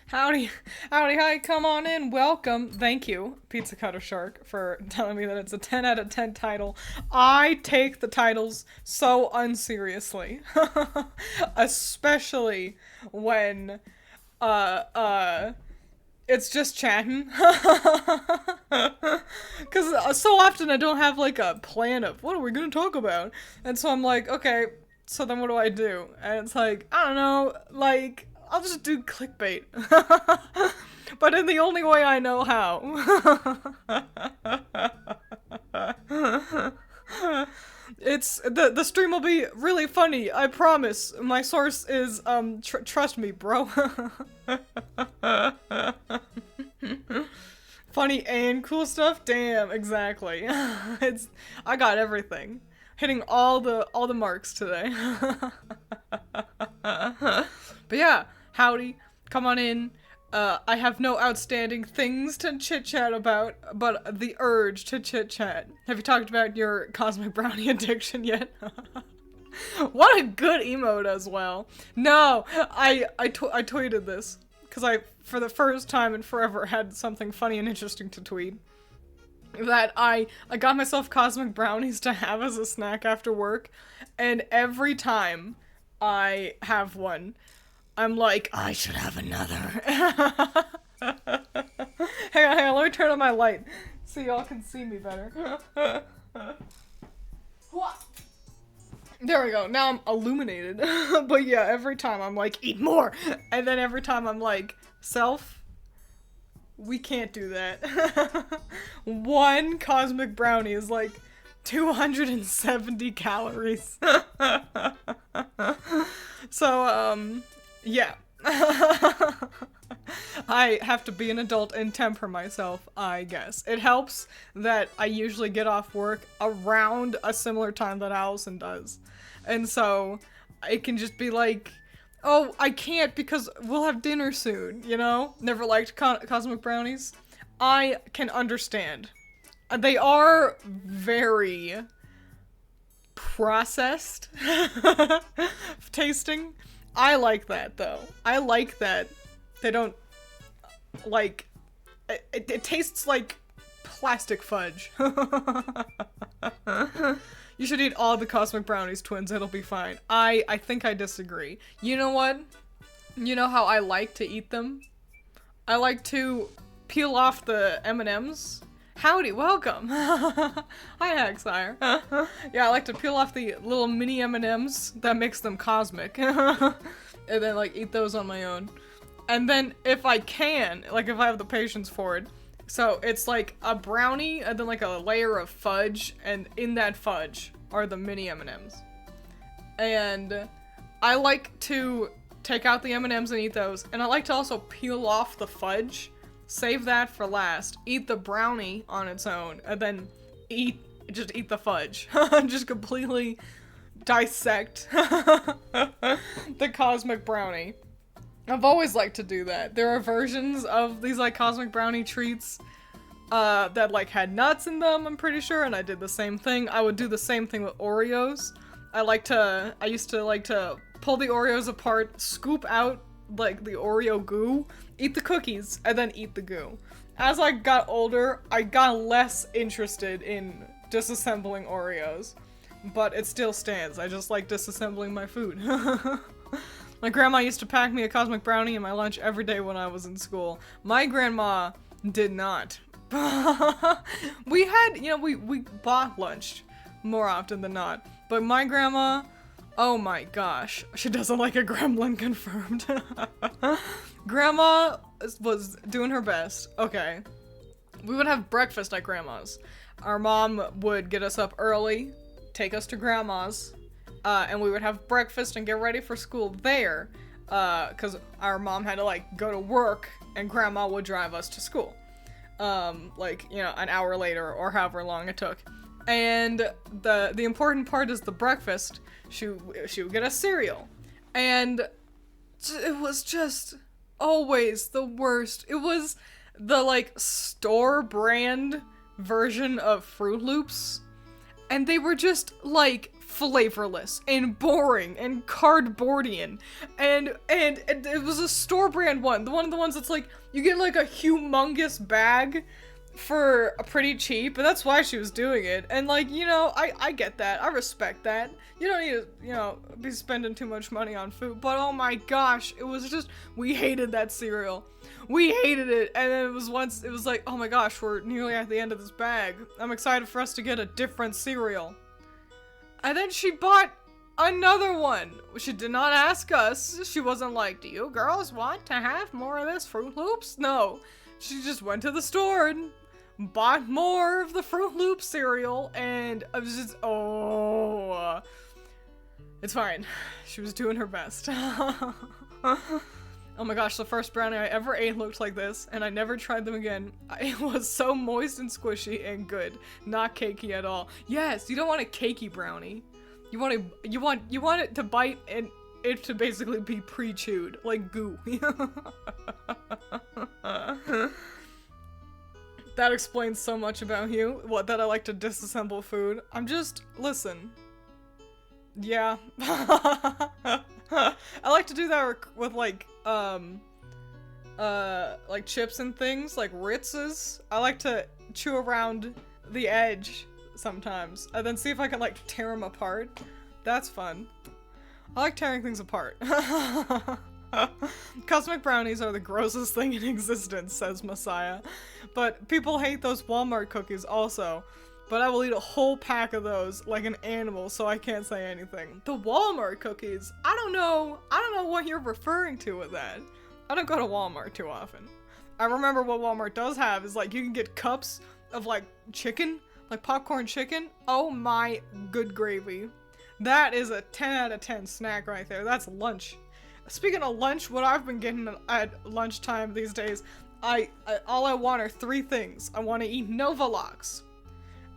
Howdy, howdy, hi, come on in, welcome. Thank you, Pizza Cutter Shark, for telling me that it's a 10 out of 10 title. I take the titles so unseriously. Especially when, uh, uh, it's just chatting. Because so often I don't have, like, a plan of what are we gonna talk about. And so I'm like, okay, so then what do I do? And it's like, I don't know, like, I'll just do clickbait. But in the only way I know how. It's the stream will be really funny. I promise. My source is trust me, bro. Funny and cool stuff. Damn, exactly. It's I got everything. Hitting all the marks today. But yeah, howdy. Come on in. I have no outstanding things to chit-chat about, but the urge to chit-chat. Have you talked about your cosmic brownie addiction yet? What a good emote as well. No, I tweeted this, because I, for the first time in forever, had something funny and interesting to tweet. That I got myself cosmic brownies to have as a snack after work, and every time I have one, I'm like, I should have another. Hang on, let me turn on my light so y'all can see me better. There we go, now I'm illuminated. But yeah, every time I'm like, eat more! And then every time I'm like, self, we can't do that. One cosmic brownie is like 270 calories. So, yeah. I have to be an adult and temper myself, I guess. It helps that I usually get off work around a similar time that Allison does. And so, it can just be like, oh, I can't because we'll have dinner soon, you know? Never liked cosmic brownies. I can understand. They are very processed tasting. I like that, though. I like that they don't, like, it tastes like plastic fudge. You should eat all the cosmic brownies, twins, it'll be fine. I think I disagree. You know what? You know how I like to eat them? I like to peel off the M&Ms. Howdy, welcome! Hi, Hagsire. Yeah, I like to peel off the little mini M&Ms that makes them cosmic. And then, like, eat those on my own. And then, if I can, like, if I have the patience for it, so it's like a brownie and then, like, a layer of fudge, and in that fudge are the mini M&Ms. And I like to take out the M&Ms and eat those, and I like to also peel off the fudge. Save that for last. Eat the brownie on its own, and then just eat the fudge. Just completely dissect the cosmic brownie. I've always liked to do that. There are versions of these, like, cosmic brownie treats that, like, had nuts in them, I'm pretty sure, and I did the same thing. I would do the same thing with Oreos. I used to like to pull the Oreos apart, scoop out, like, the Oreo goo, eat the cookies, and then eat the goo. As I got older, I got less interested in disassembling Oreos, but it still stands. I just like disassembling my food. My grandma used to pack me a cosmic brownie in my lunch every day when I was in school. My grandma did not. We had, you know, we bought lunch more often than not, but my grandma, oh my gosh, she doesn't like a gremlin, confirmed. Grandma was doing her best. Okay. We would have breakfast at grandma's. Our mom would get us up early, take us to grandma's, and we would have breakfast and get ready for school there, because our mom had to, like, go to work, and grandma would drive us to school. Like, you know, an hour later, or however long it took. And the important part is the breakfast. She would get us cereal. And it was just always the worst. It was the, like, store brand version of Fruit Loops. And they were just, like, flavorless and boring and cardboardian, and it was a store brand one. One of the ones that's like, you get like a humongous bag for a pretty cheap, and that's why she was doing it. And like, you know, I get that. I respect that. You don't need to, you know, be spending too much money on food, but oh my gosh, it was just, we hated that cereal. We hated it, and then it was like, oh my gosh, we're nearly at the end of this bag. I'm excited for us to get a different cereal. And then she bought another one. She did not ask us. She wasn't like, do you girls want to have more of this Fruit Loops? No. She just went to the store and bought more of the Fruit Loops cereal, and I was just, oh, it's fine. She was doing her best. Oh my gosh, the first brownie I ever ate looked like this, and I never tried them again. It was so moist and squishy and good. Not cakey at all. Yes, you don't want a cakey brownie. You want it to bite and it to basically be pre-chewed, like goo. That explains so much about you. That I like to disassemble food. Listen. Yeah. I like to do that with like chips and things, like Ritz's. I like to chew around the edge sometimes, and then see if I can like tear them apart. That's fun. I like tearing things apart. Cosmic brownies are the grossest thing in existence, says Messiah. But people hate those Walmart cookies also. But I will eat a whole pack of those like an animal, so I can't say anything. The Walmart cookies, I don't know what you're referring to with that. I don't go to Walmart too often. I remember what Walmart does have is like, you can get cups of like chicken, like popcorn chicken. Oh my good gravy. That is a 10 out of 10 snack right there. That's lunch. Speaking of lunch, what I've been getting at lunchtime these days, all I want are 3 things. I want to eat Novalox.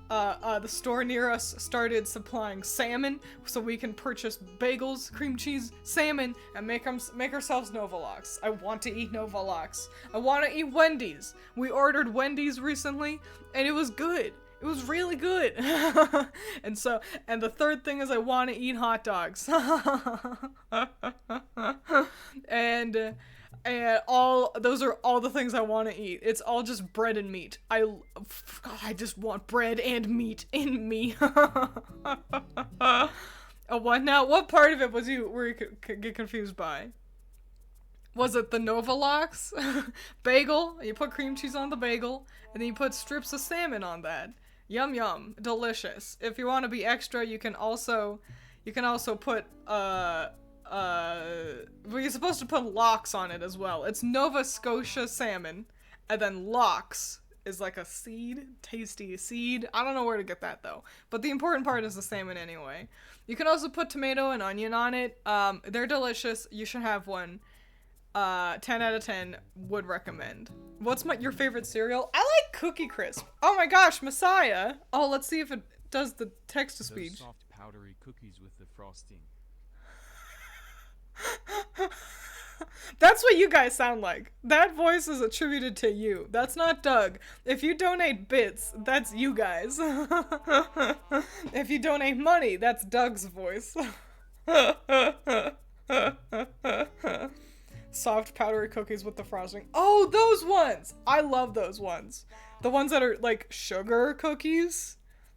The store near us started supplying salmon, so we can purchase bagels, cream cheese, salmon, and make ourselves Novalox. I want to eat Novalox. I want to eat Wendy's. We ordered Wendy's recently, and it was good. It was really good. And the third thing is I want to eat hot dogs. And those are all the things I want to eat. It's all just bread and meat. I just want bread and meat in me. What now? What part of it were you get confused by? Was it the Novalox bagel? You put cream cheese on the bagel, and then you put strips of salmon on that. Yum yum, delicious. If you want to be extra, you can also put well, you're supposed to put lox on it as well. It's Nova Scotia salmon, and then lox is like a seed, tasty seed. I don't know where to get that though, but the important part is the salmon anyway. You can also put tomato and onion on it. They're delicious. You should have one. 10 out of 10 would recommend. What's your favorite cereal? I like Cookie Crisp. Oh my gosh, Messiah. Oh, let's see if it does the text-to-speech. Those soft, powdery cookies with the frosting. That's what you guys sound like. That voice is attributed to you. That's not Doug. If you donate bits, that's you guys. If you donate money, that's Doug's voice. Soft powdery cookies with the frosting. Oh, those ones! I love those ones. The ones that are like sugar cookies.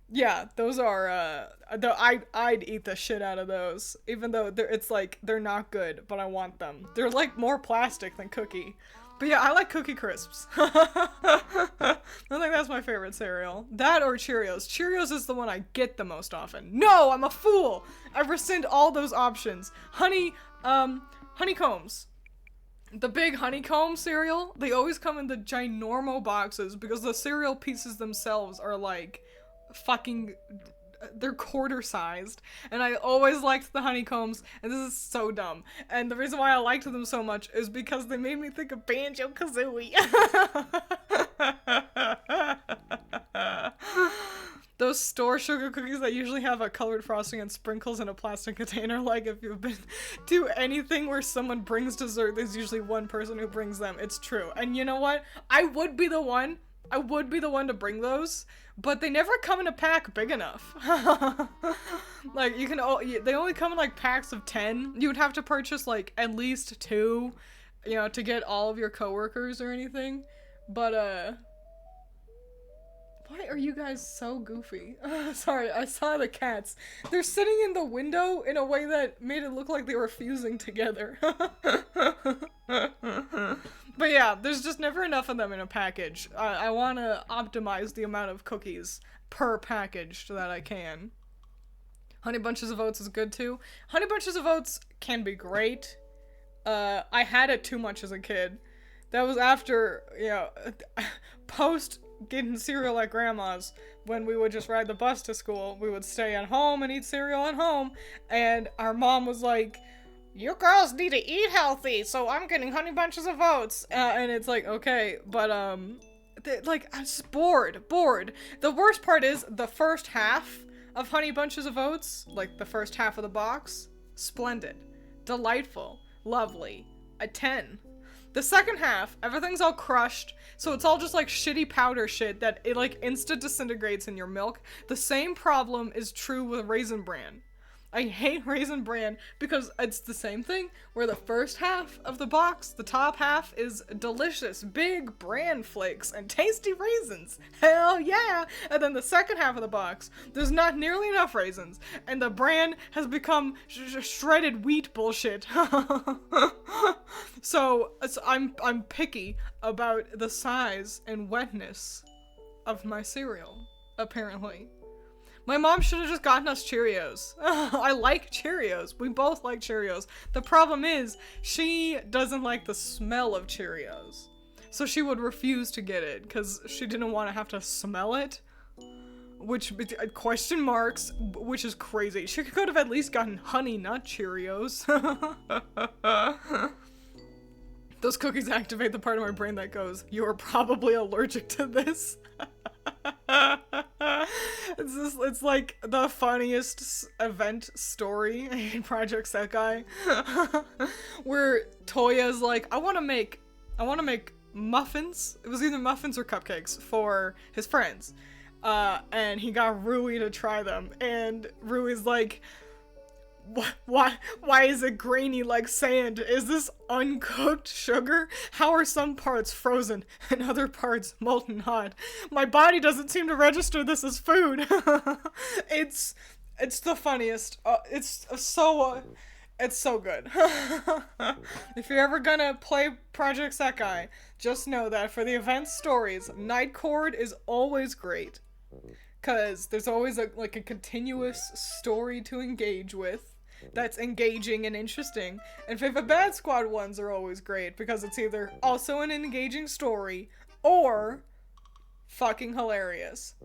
Yeah, those are, I'd eat the shit out of those. Even though they're not good, but I want them. They're like more plastic than cookie. But yeah, I like Cookie Crisps. I think that's my favorite cereal. That or Cheerios. Cheerios is the one I get the most often. No, I'm a fool! I rescind all those options. Honeycombs. The big honeycomb cereal, they always come in the ginormo boxes because the cereal pieces themselves are like fucking, they're quarter sized, and I always liked the honeycombs, and this is so dumb, and the reason why I liked them so much is because they made me think of Banjo-Kazooie. Those store sugar cookies that usually have a colored frosting and sprinkles in a plastic container. Like, if you've been to anything where someone brings dessert, there's usually one person who brings them. It's true. And you know what? I would be the one to bring those, but they never come in a pack big enough. Like, they only come in, like, packs of 10. You would have to purchase, like, at least 2, you know, to get all of your coworkers or anything. But, why are you guys so goofy? Sorry, I saw the cats. They're sitting in the window in a way that made it look like they were fusing together. But yeah, there's just never enough of them in a package. I want to optimize the amount of cookies per package that I can. Honey Bunches of Oats is good too. Honey Bunches of Oats can be great. I had it too much as a kid. That was after, you know, post getting cereal at grandma's, when we would just ride the bus to school. We would stay at home and eat cereal at home, and our mom was like, you girls need to eat healthy, so I'm getting Honey Bunches of Oats. And it's like, okay, but, like, I'm just bored. The worst part is, the first half of Honey Bunches of Oats, like, the first half of the box, splendid, delightful, lovely, a 10. The second half, everything's all crushed, so it's all just, like, shitty powder shit that it, like, insta-disintegrates in your milk. The same problem is true with Raisin Bran. I hate Raisin Bran because it's the same thing, where the first half of the box, the top half, is delicious, big bran flakes and tasty raisins. Hell yeah! And then the second half of the box, there's not nearly enough raisins, and the bran has become shredded wheat bullshit. So I'm picky about the size and wetness of my cereal, apparently. My mom should have just gotten us Cheerios. I like Cheerios. We both like Cheerios. The problem is, she doesn't like the smell of Cheerios. So she would refuse to get it, because she didn't want to have to smell it. Which, question marks, which is crazy. She could have at least gotten Honey Nut Cheerios. Those cookies activate the part of my brain that goes, you are probably allergic to this. It's like the funniest event story in Project Set Guy, where Toya's like, I want to make muffins. It was either muffins or cupcakes for his friends, and he got Rui to try them, and Rui's like, why is it grainy like sand? Is this uncooked sugar? How are some parts frozen and other parts molten hot? My body doesn't seem to register this as food. It's the funniest. It's so good. If you're ever gonna play Project Sekai, just know that for the event stories, Night Court is always great. Cause there's always a continuous story to engage with. That's engaging and interesting. And Viva Bad Squad ones are always great because it's either also an engaging story or fucking hilarious.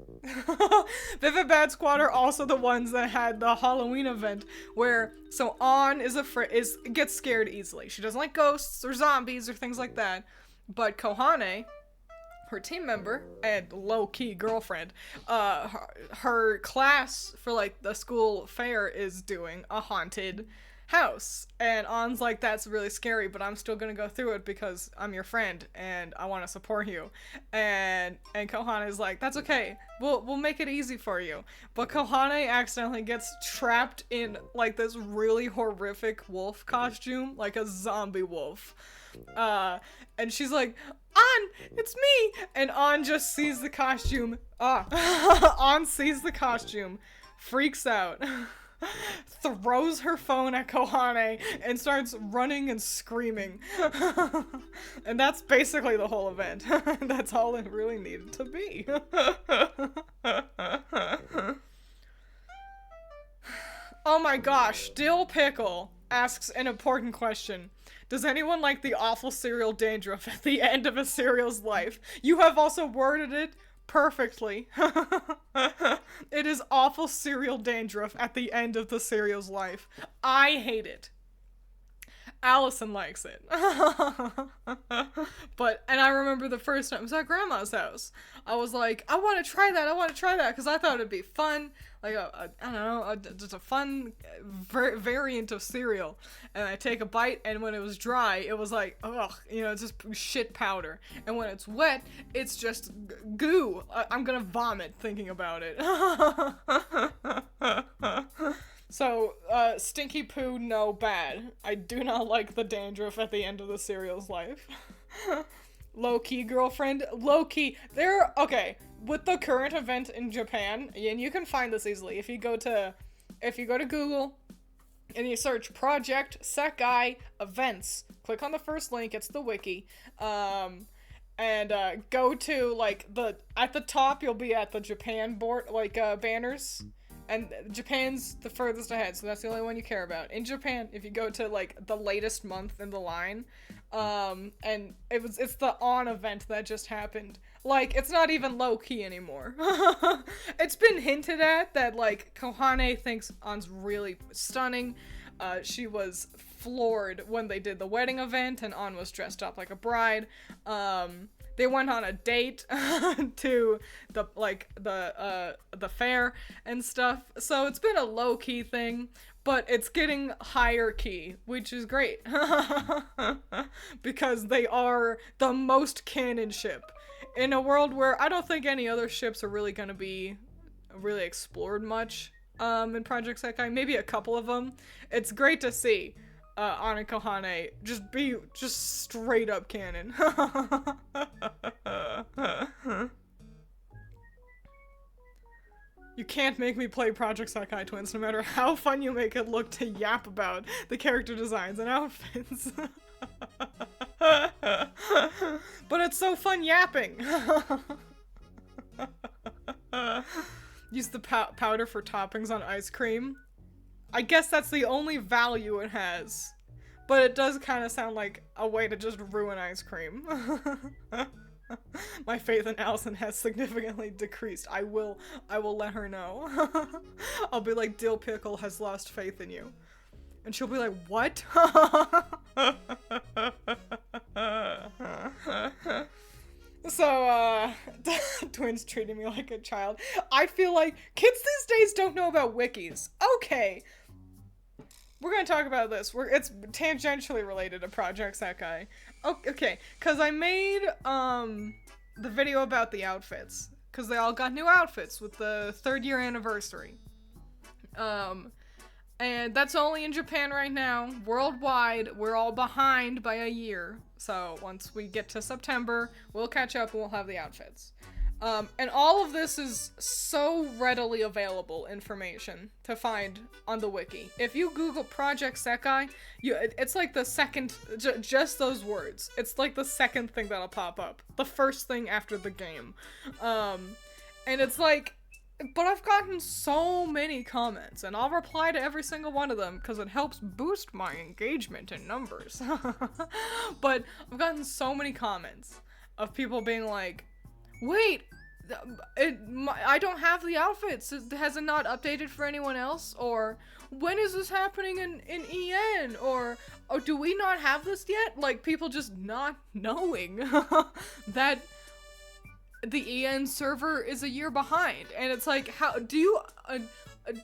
Viva Bad Squad are also the ones that had the Halloween event where An gets scared easily. She doesn't like ghosts or zombies or things like that. But Kohane, her team member and low-key girlfriend, her class for like the school fair is doing a haunted house, and An's like, that's really scary, but I'm still gonna go through it because I'm your friend and I want to support you. And Kohane is like, that's okay, we'll make it easy for you. But Kohane accidentally gets trapped in like this really horrific wolf costume, like a zombie wolf. And she's like, An, it's me! And An just sees the costume. An sees the costume, freaks out, throws her phone at Kohane, and starts running and screaming. And that's basically the whole event. That's all it really needed to be. Oh my gosh, Dill Pickle asks an important question. Does anyone like the awful cereal dandruff at the end of a cereal's life? You have also worded it perfectly. It is awful cereal dandruff at the end of the cereal's life. I hate it. Allison likes it. And I remember the first time it was at Grandma's house. I was like, I want to try that, because I thought it'd be fun. Like, I don't know, just a fun variant of cereal. And I take a bite, and when it was dry, it was like, ugh, it's just shit powder. And when it's wet, it's just goo. I'm gonna vomit thinking about it. So, stinky poo, no, bad. I do not like the dandruff at the end of the cereal's life. Low-key, girlfriend. Low-key. Okay, with the current event in Japan, and you can find this easily, if you go to Google, and you search Project Sekai Events, click on the first link, it's the wiki, and go to, like, at the top, you'll be at the Japan board, like, banners. And Japan's the furthest ahead, so that's the only one you care about. In Japan, if you go to, like, the latest month in the line, and it's the On event that just happened. Like, it's not even low-key anymore. It's been hinted at that, like, Kohane thinks On's really stunning. She was floored when they did the wedding event, and On was dressed up like a bride. They went on a date to the fair and stuff. So it's been a low-key thing, but it's getting higher key, which is great. Because they are the most canon ship. In a world where I don't think any other ships are really gonna be really explored much in Project Sekai. Maybe a couple of them. It's great to see. On and Kohane just straight up canon. You can't make me play Project Sekai Twiins no matter how fun you make it look to yap about the character designs and outfits. But it's so fun yapping. Use the powder for toppings on ice cream. I guess that's the only value it has. But it does kind of sound like a way to just ruin ice cream. My faith in Allison has significantly decreased. I will let her know. I'll be like, Dill Pickle has lost faith in you. And she'll be like, what? So, Twiins treating me like a child. I feel like kids these days don't know about wikis. Okay. We're gonna talk about this. It's tangentially related to Project Sekai. Okay, because I made, the video about the outfits. Because they all got new outfits with the 3rd year anniversary. And that's only in Japan right now. Worldwide, we're all behind by a year. So once we get to September, we'll catch up and we'll have the outfits. And all of this is so readily available information to find on the wiki. If you Google Project Sekai, it's like the second, just those words. It's like the second thing that'll pop up. The first thing after the game. And it's like, but I've gotten so many comments, and I'll reply to every single one of them because it helps boost my engagement and numbers. But I've gotten so many comments of people being like, wait, I don't have the outfits. Has it not updated for anyone else? Or when is this happening in EN? Or do we not have this yet? Like, people just not knowing that the EN server is a year behind. And it's like, how do you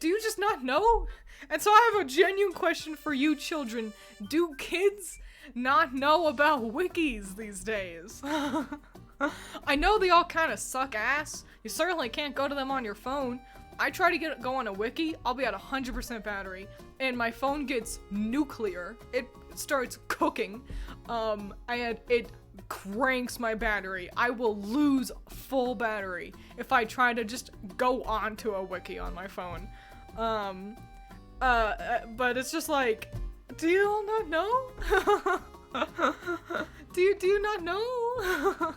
just not know? And so I have a genuine question for you children. Do kids not know about wikis these days? I know they all kind of suck ass. You certainly can't go to them on your phone. I try to go on a wiki, I'll be at 100% battery, and my phone gets nuclear. It starts cooking, and it cranks my battery. I will lose full battery if I try to just go onto a wiki on my phone. But it's just like, do you all not know? Do you not know?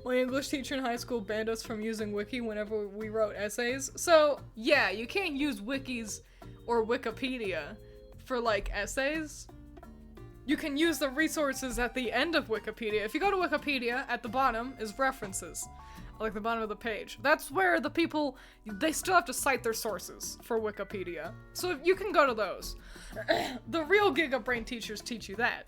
My English teacher in high school banned us from using wiki whenever we wrote essays. So, yeah, you can't use wikis or Wikipedia for, like, essays. You can use the resources at the end of Wikipedia. If you go to Wikipedia, at the bottom is references. like the bottom of the page. That's where the people, they still have to cite their sources for Wikipedia. So you can go to those. The real Giga Brain teachers teach you that.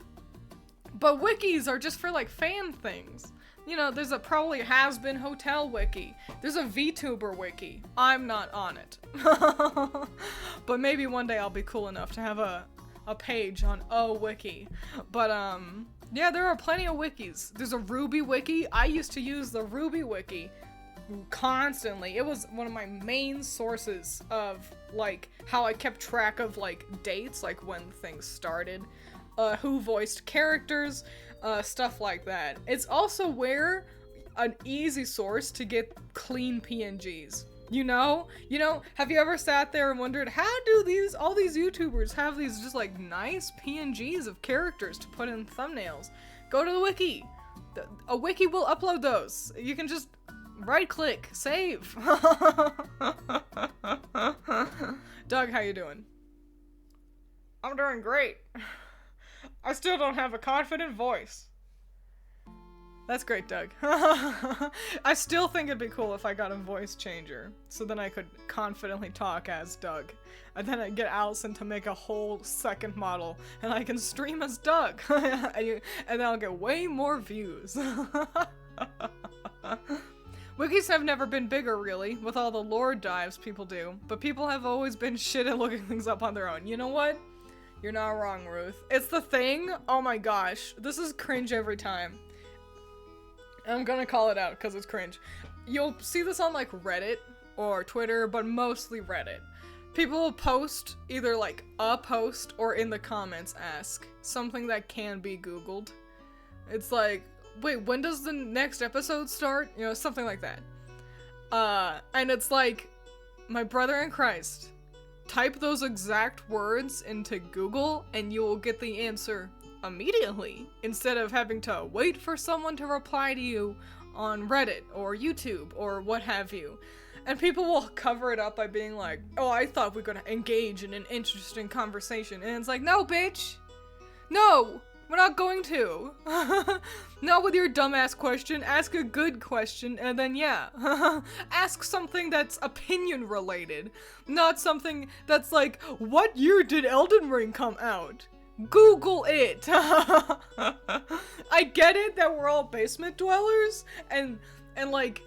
But wikis are just for like fan things. You know, there's a probably has-been hotel wiki. There's a VTuber wiki. I'm not on it. But maybe one day I'll be cool enough to have a page on a wiki. But yeah, there are plenty of wikis. There's a Ruby wiki. I used to use the Ruby wiki constantly. It was one of my main sources of like how I kept track of like dates, like when things started, who voiced characters, stuff like that. It's also where an easy source to get clean PNGs. You know, have you ever sat there and wondered, how do all these YouTubers have these just like nice PNGs of characters to put in thumbnails? Go to the wiki. A wiki will upload those. You can just right click, save. Doug, how you doing? I'm doing great. I still don't have a confident voice. That's great, Doug. I still think it'd be cool if I got a voice changer, so then I could confidently talk as Doug. And then I'd get Allison to make a whole second model, and I can stream as Doug. And then I'll get way more views. Wikis have never been bigger, really, with all the lore dives people do, but people have always been shit at looking things up on their own. You know what? You're not wrong, Ruth. It's the thing. Oh my gosh. This is cringe every time. I'm gonna call it out because it's cringe. You'll see this on like Reddit or Twitter, but mostly Reddit. People will post either like a post or in the comments ask something that can be Googled. It's like, wait, when does the next episode start? You know, something like that. And it's like, my brother in Christ, type those exact words into Google and you will get the answer immediately, instead of having to wait for someone to reply to you on Reddit or YouTube or what have you. And people will cover it up by being like, oh, I thought we were gonna engage in an interesting conversation. And it's like, no, bitch. No, we're not going to. Not with your dumbass question. Ask a good question, and then yeah. Ask something that's opinion related. Not something that's like, what year did Elden Ring come out? Google it. I get it that we're all basement dwellers, and like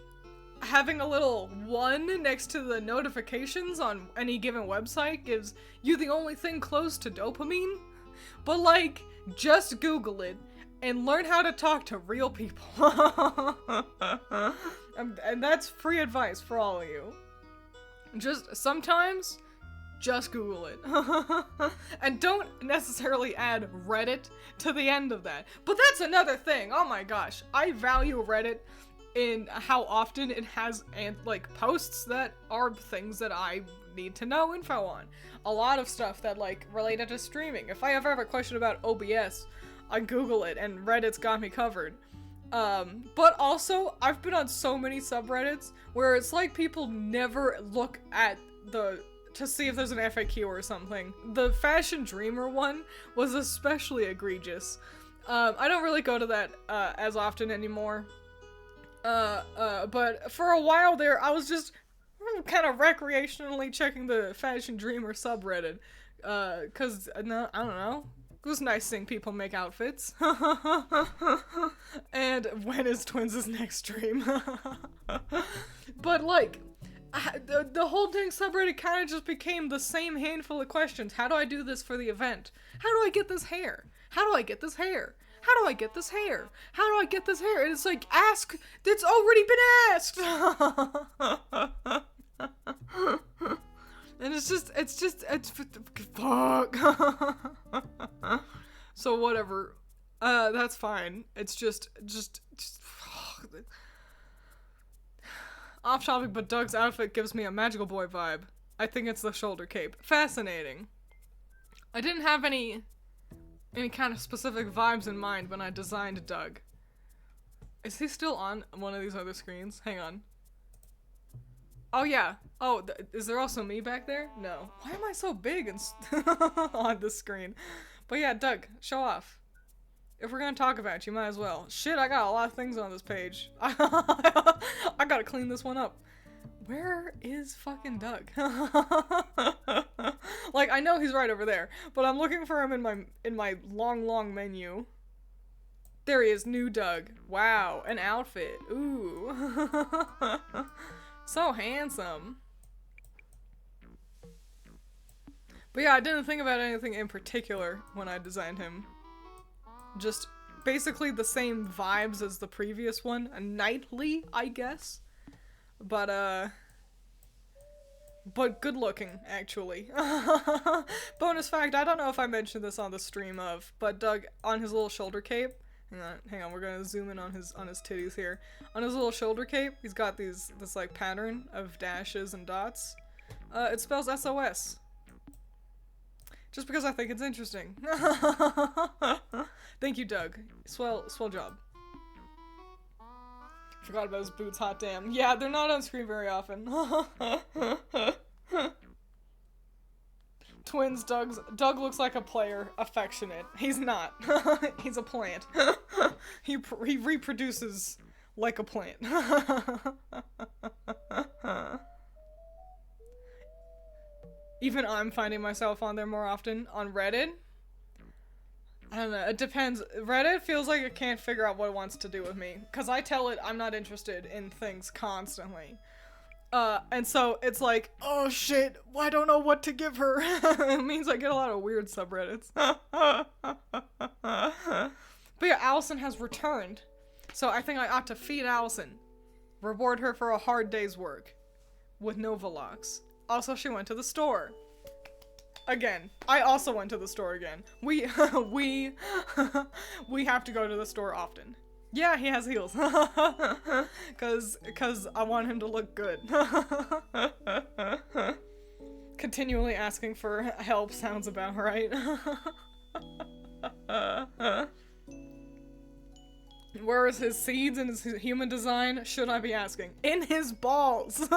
having a little 1 next to the notifications on any given website gives you the only thing close to dopamine. But like, just Google it and learn how to talk to real people. And that's free advice for all of you. Just sometimes, just Google it. And don't necessarily add Reddit to the end of that. But that's another thing. Oh my gosh. I value Reddit in how often it has like posts that are things that I need to know info on. A lot of stuff that like related to streaming. If I ever have a question about OBS, I Google it and Reddit's got me covered. But also I've been on so many subreddits where it's like people never look at to see if there's an FAQ or something. The Fashion Dreamer one was especially egregious. I don't really go to that as often anymore. But for a while there, I was just kind of recreationally checking the Fashion Dreamer subreddit. Cause, no, I don't know. It was nice seeing people make outfits. And when is Twiins' next stream? But like, the whole dang subreddit kind of just became the same handful of questions. How do I do this for the event? How do I get this hair? How do I get this hair? How do I get this hair? How do I get this hair? And it's like, ask, it's already been asked! And it's fuck. So whatever. That's fine. It's just off topic, but Doug's outfit gives me a magical boy vibe. I think it's the shoulder cape. Fascinating. I didn't have any kind of specific vibes in mind when I designed Doug. Is he still on one of these other screens? Hang on. Oh yeah. Oh, is there also me back there? No. Why am I so big and on this screen? But yeah, Doug, show off. If we're gonna talk about you, might as well. Shit, I got a lot of things on this page. I gotta clean this one up. Where is fucking Doug? Like, I know he's right over there, but I'm looking for him in my long menu. There he is, new Doug. Wow, an outfit. Ooh. So handsome. But yeah, I didn't think about anything in particular when I designed him. Just basically the same vibes as the previous one. A knightly, I guess. But good looking, actually. Bonus fact, I don't know if I mentioned this on the stream but Doug, on his little shoulder cape, hang on, we're gonna zoom in on his titties here. On his little shoulder cape, he's got this like pattern of dashes and dots. It spells SOS. Just because I think it's interesting. Thank you, Doug. Swell job. Forgot about his boots, hot damn. Yeah, they're not on screen very often. Twins, Doug looks like a player. Affectionate. He's not. He's a plant. He reproduces like a plant. Even I'm finding myself on there more often. On Reddit? I don't know, it depends. Reddit feels like it can't figure out what it wants to do with me. Because I tell it I'm not interested in things constantly. And so it's like, oh shit, I don't know what to give her. It means I get a lot of weird subreddits. But yeah, Allison has returned. So I think I ought to feed Allison. Reward her for a hard day's work. With no vlogs. Also, she went to the store. Again. I also went to the store again. We have to go to the store often. Yeah, he has heels. Cause I want him to look good. Continually asking for help sounds about right. Where is his seeds and his human design? Should I be asking? In his balls!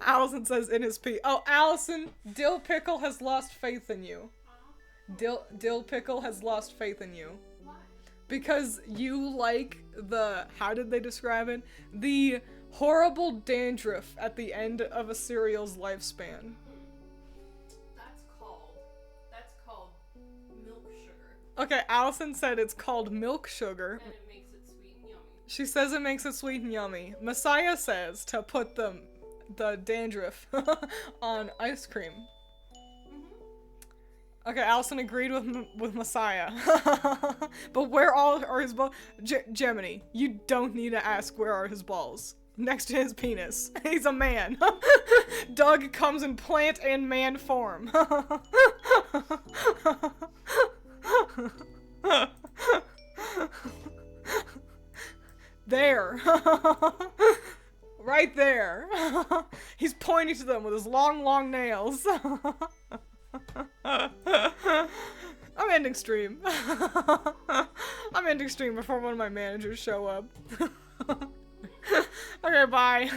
Allison says in his pee. Oh, Allison, Dill Pickle has lost faith in you. Dill Pickle has lost faith in you. Why? Because you like the, how did they describe it? The horrible dandruff at the end of a cereal's lifespan. That's called milk sugar. Okay, Allison said it's called milk sugar. And it makes it sweet and yummy. She says it makes it sweet and yummy. Messiah says to put the dandruff on ice cream. Okay, Allison agreed with Messiah. But where all are his balls? Gemini, you don't need to ask where are his balls. Next to his penis. He's a man. Doug comes in plant and man form. There. Right there. He's pointing to them with his long nails. I'm ending stream. I'm ending stream before one of my managers show up. Okay, bye.